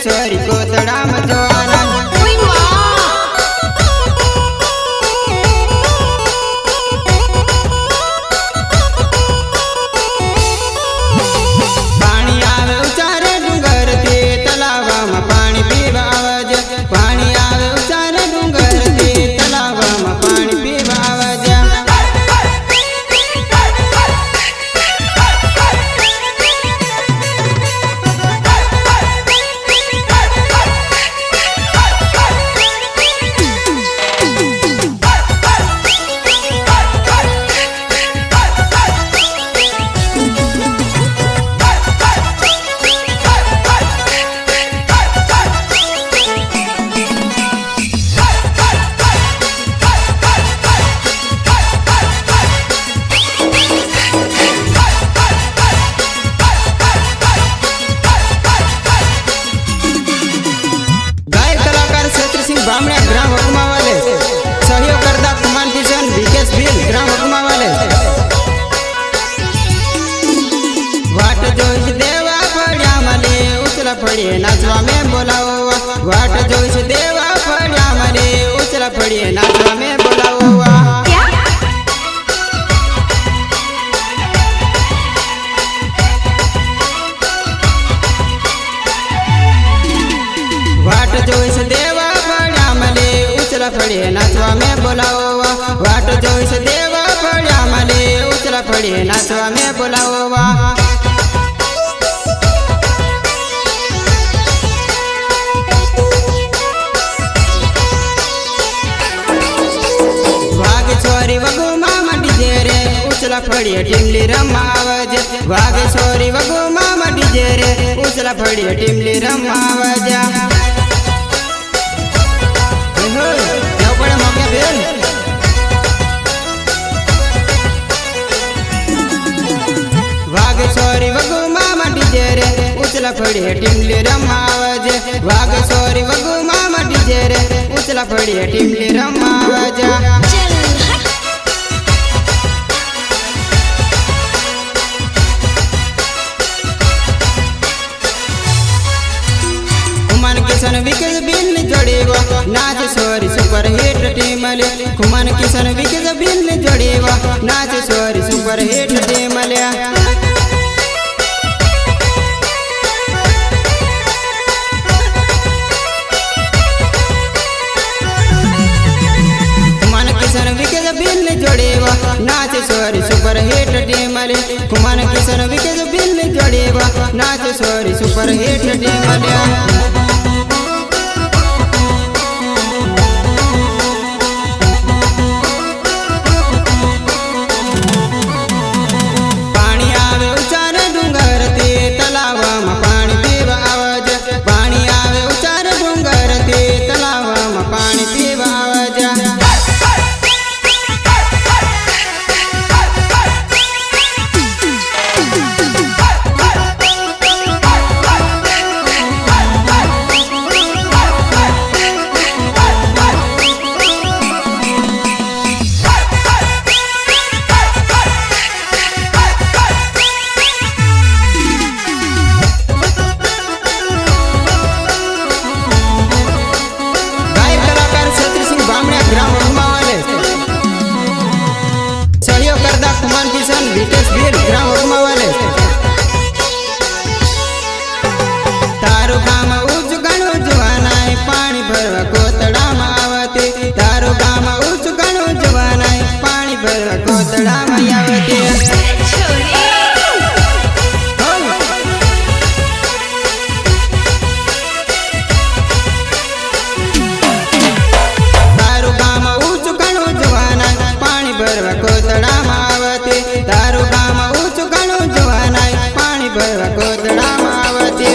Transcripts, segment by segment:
sorry कोतड़ा में जोवाना पानी आवे उचारे डूंगर ते तलावा में पानी पीवा आवाज पानी आवे उचारे डूंगर ते तलावा में पानी पीवा आवाज बामणिया ग्राम हुक्मा वाले सहयोग करता कुमान किशन विकेश भील ग्राम हुक्मा वाले वाट जोईश देवा पड़िया मले उचला पड़िए नाचवा में बोलाओ वाट जोईश देवा पड़िया मले उचला पड़िए नाचवा में बोलाओ वाट जोईश देवा उचला पड़िए नाचवा में बोलाओ वाट जोईश देवा पड़िया मले उचला पड़िए नाचवा में बोलाओ वाघ छोरी वगु मामा डीजे रे उचला पड़िए टिमली रम्मा आवाज वाघ छोरी वगु मामा डीजे रे उचला पड़िए टिमली रम्मा आवाज वाघ सोरी वगु मामा डीजे रे उचला पड़िए टिमली रम्मा आवाज वाघ सोरी वगु मामा डीजे रे उचला पड़िए टिमली रम्मा आवाज कुमान किशन विकेश बिल जोड़ेवा नाच सोरी सुपर हिट टीम ले कुमान किशन विकेश बिल जोड़ेवा नाच सोरी सुपर हिट टीम ले कुमान किशन विकेश बिल जोड़ेवा नाच सोरी सुपर हिट टीम ले कुमान किशन विकेश बिल जोड़ेवा नाच सोरी सुपर हिट टीम ले कुमान किशन विकेश भील ग्राम हुक्मा वाले तारो गाम उच गणो जवानाय पानी भरवा कोतड़ा में आवते तारो गाम उच गणो जवानाय पानी भरवा कोतड़ा में आवते तारो गाम उच गणो जवानाय पानी भरवा कोतड़ा में तारो गाम उच गणो जवानाय पानी भरवा कोतड़ा में आवते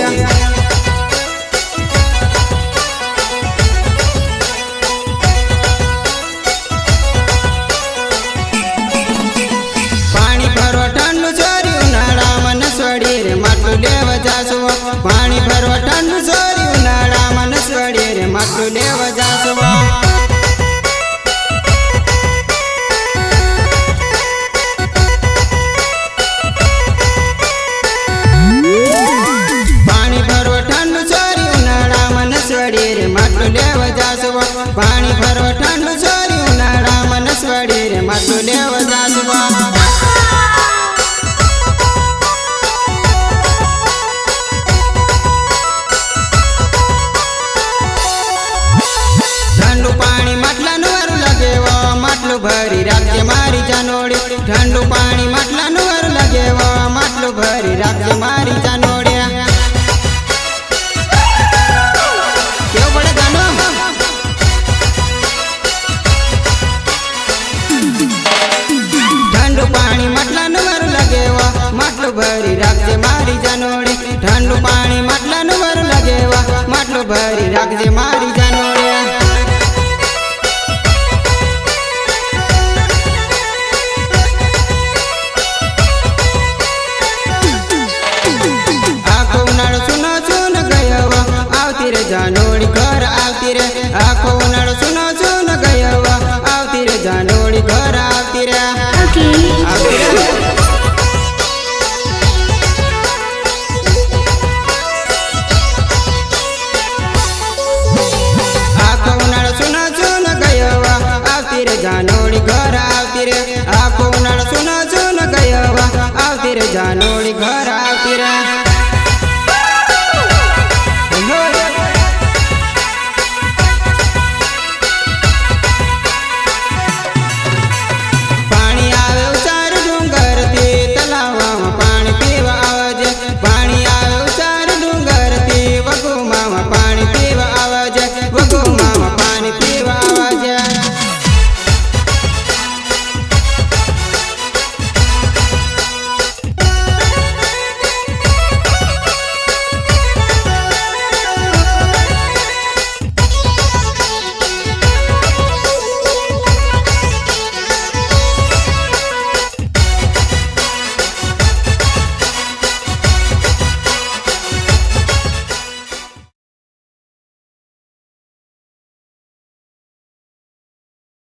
पानी भरवा ठंडू छोरी उनाड़ा में नसवाड़ी रे माटू लेवा जासवा पानी भरवा ठंडू छोरी उनाड़ा में नसवाड़ी रे माटू लेवा जासवा पानी भरवा ठंडू छोरी उनाड़ा ठंडू पाणी માટલાનું वर लगेवा માટલું ભરી રાખજે મારી જાનોડિયા કેવું પડે જાનો ठंडू पाणी માટલાનું वर लगेवा માટલું ભરી રાખજે મારી જાનોડી ठंडू पाणी માટલાનું वर लगेवा માટલું ભરી રાખજે મારી જાનોડિયા जानोड़ी घर आवती रे आखो उनाळो सुनो सुनो गयवा आवती रे जानोड़ी घर आवती रे आवती रे आखो उनाळो सुनो सुनो गयवा आवती रे जानोड़ी घर आवती रे आखो उनाळो सुनो सुनो गयवा आवती रे जानोड़ी घर आवती रे